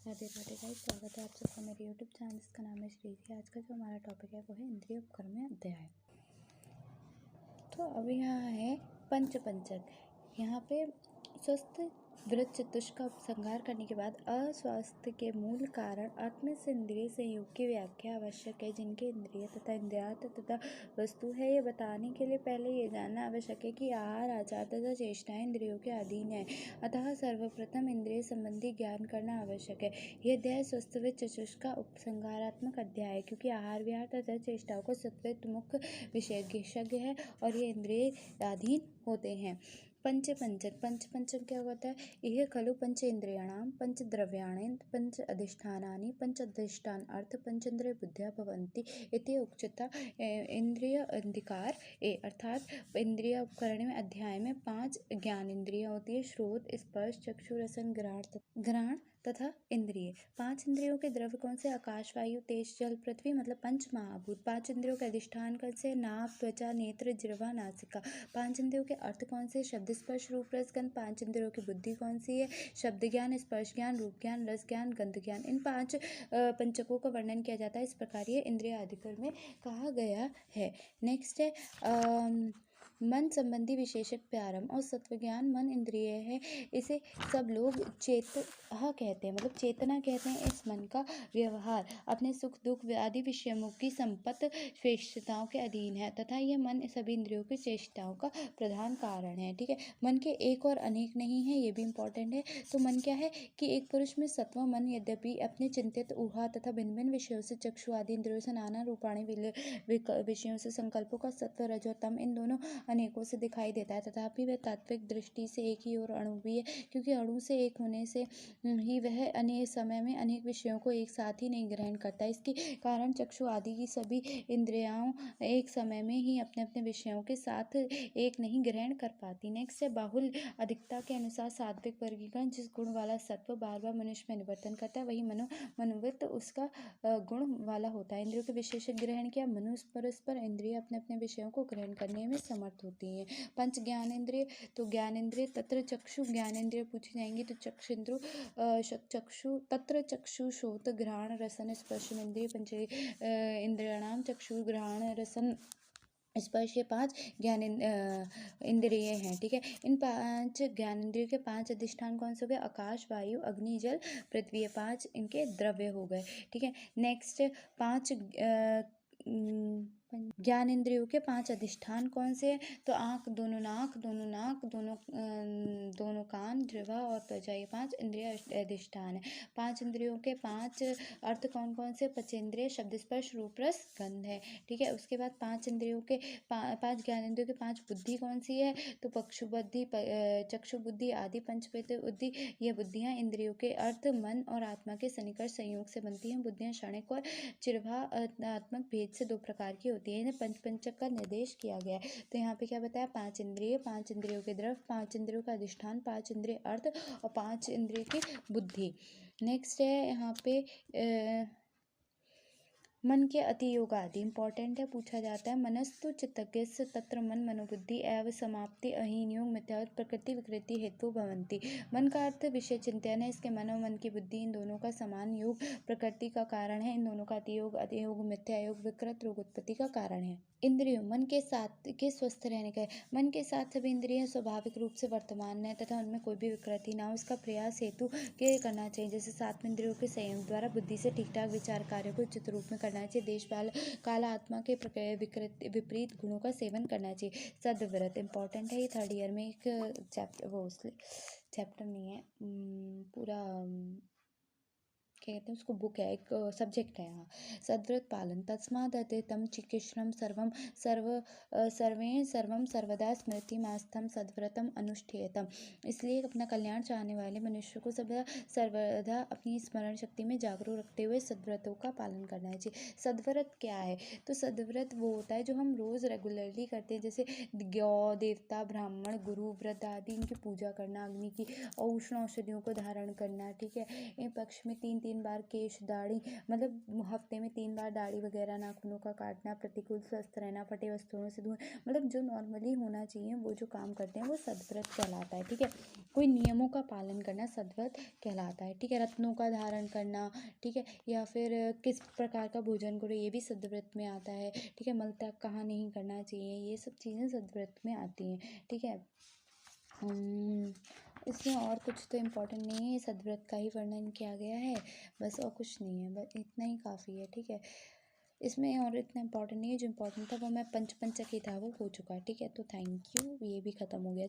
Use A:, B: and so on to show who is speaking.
A: Radhe Radhe guys, स्वागत है आप सबका मेरे यूट्यूब चैनल जिसका नाम है श्रीजी। आज का जो हमारा टॉपिक है वो है इंद्रिय उपकरण में अध्याय। तो अब यहाँ है पंचक। यहाँ पे स्वस्थ वृत्त चतुष्क का उपसंहार करने के बाद अस्वास्थ्य के मूल कारण आत्म से इंद्रिय संयोग की व्याख्या आवश्यक है, जिनके इंद्रिय तथा इंद्रियार्थ तथा वस्तु है। ये बताने के लिए पहले ये जानना आवश्यक है कि आहार, आचार तथा चेष्टाएं इंद्रियों के अधीन है, अतः सर्वप्रथम इंद्रिय संबंधी ज्ञान करना आवश्यक है। यह अध्याय स्वस्थ वृत्त चतुष्क का उपसंहारात्मक अध्याय है, क्योंकि आहार, विहार तथा चेष्टाओं को सत्वरत मुख्य विशेषज्ञ है और ये इंद्रिय अधीन होते हैं। पंचक क्या होता है? यह खलु पंच इंद्रियाणाम पंच द्रव्याणि पंच अधिष्ठानानि पंच अधिष्ठान अर्थ पंचेंद्रिय बुद्धिया भवन्ति इति उच्यता। इंद्रिय अधिकार अर्थात इंद्रिय उपकरण में अध्याय में 5 ज्ञान इंद्रियां होती है: श्रोत, स्पर्श, चक्षु, रसन, घ्राण तथा इंद्रिय। 5 इंद्रियों के द्रव्य कौन से? आकाश, वायु, तेज, जल, पृथ्वी, मतलब पंच महाभूत। 5 इंद्रियों के अधिष्ठान कौन से? नाक, त्वचा, नेत्र, जिह्वा, नासिका। 5 इंद्रियों के अर्थ कौन से? शब्द, स्पर्श, रूप, रस, गंध। 5 इंद्रियों की बुद्धि कौन सी है? शब्द ज्ञान, स्पर्श ज्ञान, रूप ज्ञान, रस ज्ञान, गंध ज्ञान। इन 5 पंचकों का वर्णन किया जाता है। इस प्रकार ये इंद्रिय अधिकरण में कहा गया है। नेक्स्ट है मन संबंधी विशेषक प्रारंभ और सत्व ज्ञान मन इंद्रिय है। इसे सब लोग चेतहा कहते हैं, मतलब चेतना कहते हैं। इस मन का व्यवहार अपने सुख दुख आदि विषयों की संपत्ति श्रेष्ठताओं के अधीन है तथा यह मन सभी इंद्रियों की चेष्टाओं का प्रधान कारण है। ठीक है, मन के एक और अनेक नहीं है, ये भी इंपॉर्टेंट है। तो मन क्या है कि एक पुरुष में सत्व मन यद्यपि अपने चिंतित ऊहा तथा भिन्न भिन्न विषयों से चक्षु आदि इंद्रियों से नाना रूपाणी विषयों से संकल्पों का सत्व रजो तम इन दोनों अनेकों से दिखाई देता है, तथापि वह तात्विक दृष्टि से एक ही और अणु भी है, क्योंकि अणु से एक होने से ही वह अनेक समय में अनेक विषयों को एक साथ ही नहीं ग्रहण करता। इसके कारण चक्षु आदि की सभी इंद्रियां एक समय में ही अपने अपने विषयों के साथ एक नहीं ग्रहण कर पाती। नेक्स्ट है बाहुल अधिकता के अनुसार सात्विक वर्गीकरण। जिस गुण वाला सत्व बार बार मनुष्य में निवर्तन करता है वही मनोवृत्त उसका गुण वाला होता है। इंद्रियों के विशेष ग्रहण किया मनुष्य परस्पर इंद्रिय अपने अपने विषयों को ग्रहण करने में समर्थ होती हैं। पंच ज्ञान इंद्रिय, तो ज्ञान इंद्रिय तत्र चक्षु ज्ञान इंद्रिय पूछी जाएंगी तो चक्षु श्रोत घ्राण रसन स्पर्श इंद्रिय पंच इंद्रियाणाम चक्षु घ्राण रसन स्पर्श, ये 5 ज्ञान इंद्रिय हैं। ठीक है, इन 5 ज्ञान इंद्रियों के 5 अधिष्ठान कौन से हो गए? आकाश, वायु, अग्नि, जल, पृथ्वी। ये 5 इनके द्रव्य हो गए। ठीक है, नेक्स्ट 5 ज्ञान इंद्रियों के 5 अधिष्ठान कौन से हैं? तो आँख, दोनों नाक, दोनों कान, जिह्वा और त्वचा, ये 5 इंद्रिय अधिष्ठान है। 5 इंद्रियों के 5 अर्थ कौन कौन से? पंचेंद्रिय, शब्द, स्पर्श, रूप, रस, गंध है। ठीक है, उसके बाद 5 इंद्रियों के 5 ज्ञान इंद्रियों के 5 बुद्धि कौन सी है? तो पक्षु बुद्धि, चक्षु बुद्धि आदि पंचभेद बुद्धि। ये बुद्धियाँ इंद्रियों के अर्थ मन और आत्मा के सन्निकट संयोग से बनती हैं। बुद्धियाँ क्षणिक और चिरभात्मक भेद से 2 प्रकार की होती है। इन्हें पंचक का निर्देश किया गया है। तो यहाँ पे क्या बताया? 5 इंद्रिय, 5 इंद्रियों के द्रव्य, 5 इंद्रियों का अधिष्ठान, 5 इंद्रिय अर्थ और 5 इंद्रिय की बुद्धि। नेक्स्ट है यहाँ पे मन के अति योग आदि इंपॉर्टेंट है, पूछा जाता है। मनस्तु चित्तज्ञ तत्र मन मनोबुद्धि एवं समाप्ति अहीन योग मिथ्या प्रकृति विकृति हेतु भवंती। मन का अर्थ विषय चिंतन है, इसके मन और मन की बुद्धि इन दोनों का समान योग प्रकृति का कारण है। इन दोनों का अति योग मिथ्या योग विकृत रोग उत्पत्ति का कारण है। इंद्रियों मन के साथ के स्वस्थ रहने का, मन के साथ सभी इंद्रियां स्वाभाविक रूप से वर्तमान है तथा उनमें कोई भी विकृति ना हो, इसका प्रयास हेतु के करना चाहिए। जैसे 7 इंद्रियों के संयोग द्वारा बुद्धि से ठीक ठाक विचार कार्यों को उचित रूप में करना चाहिए। देश काल आत्मा के विपरीत गुणों का सेवन करना चाहिए। सद्व्रत इंपॉर्टेंट है, ये 3rd ईयर में एक चैप्टर नहीं है, पूरा क्या कहते हैं उसको, बुक है, एक सब्जेक्ट है यहाँ। सद्व्रत पालन तस्मादतितम चिकित्सम सर्वं सर्वदा स्मृति मास्थम सद्व्रतम अनुष्ठेयतम। इसलिए अपना कल्याण चाहने वाले मनुष्य को सर्वदा अपनी स्मरण शक्ति में जागरूक रखते हुए सद्व्रतों का पालन करना चाहिए। सद्व्रत क्या है? तो सद्व्रत वो होता है जो हम रोज़ रेगुलरली करते हैं, जैसे गौ देवता, ब्राह्मण, गुरु, व्रत आदि इनकी पूजा करना, अग्नि की और उष्ण औषधियों को धारण करना। ठीक है, इन पक्ष में 3 3 बार केश दाढ़ी मतलब हफ्ते में 3 बार दाढ़ी वगैरह नाखूनों का काटना, प्रतिकूल स्वस्थ रहना, फटे वस्त्रों से दूर, मतलब जो नॉर्मली होना चाहिए वो जो काम करते हैं वो सदव्रत कहलाता है। ठीक है, कोई नियमों का पालन करना सदव्रत कहलाता है। ठीक है, रत्नों का धारण करना, ठीक है, या फिर किस प्रकार का भोजन करो ये भी सदव्रत में आता है। ठीक है, मलत्याग कहाँ नहीं करना चाहिए, ये सब चीज़ें सदव्रत में आती हैं। ठीक है, इसमें और कुछ तो इम्पोर्टेंट नहीं है, सदव्रत का ही वर्णन किया गया है बस, और कुछ नहीं है, बस इतना ही काफ़ी है। ठीक है, इसमें और इतना इम्पोर्टेंट नहीं है, जो इम्पोर्टेंट था वो मैं पंचक ही था वो हो चुका है। ठीक है, तो थैंक यू, ये भी ख़त्म हो गया।